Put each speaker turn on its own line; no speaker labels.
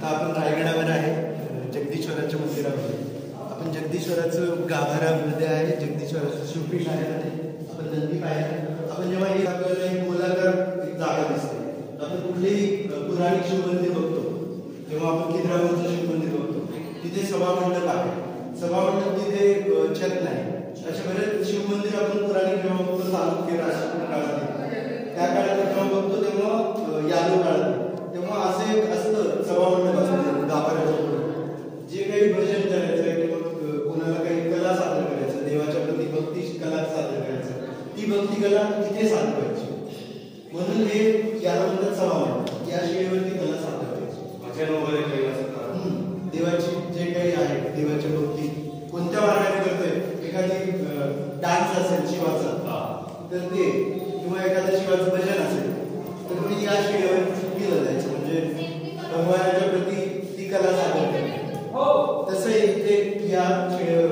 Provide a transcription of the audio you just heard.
आता आपण रायगडावर आहे, जगदीश्वराच्या मंदिरामध्ये. आपण जगदीश्वराचं गाभाऱ्यामध्ये आहे, जगदीश्वराचं शिवपीठ आहे. आपण नंदी पाहिजे. आपण जेव्हा हे आपल्याला एक गोलाकार एक जागा दिसते, आपण कुठलेही पुराणिक शिवमंदिर बघतो, तेव्हा आपण खिद्रापूरचं शिवमंदिर बघतो, तिथे सभामंडप आहे. सभामंडप तिथे छत नाही. अशा बरेच शिवमंदिर आपण पुराणिक जेव्हा बघतो, चालुक्य राजपूत काळात, त्या काळात जेव्हा बघतो तेव्हा यादव काळात, तेव्हा असे असतं सभामंडप असतं गाभाऱ्याच्या. जे काही भजन करायचं किंवा कोणाला काही कला सादर करायचं, देवाच्या प्रती भक्ती कला सादर करायचं, ती भक्ती कला तिथे सादर करायची. म्हणून हे याला म्हणतात सभामंडप. या शिळेवरती कला सादर करायची, भजन वगैरे काही असं. देवाची जे काही आहे, देवाच्या भक्ती कोणत्या मार्गाने करतोय, एखादी डान्स असेल शिवाचा तर ते, किंवा एखाद्या शिवाचं भजन असेल तर ते या शिळेवर केलं जायचं. म्हणजे भगवानाच्या प्रती ती कला सादर करते. तसं इथे या शिळेवर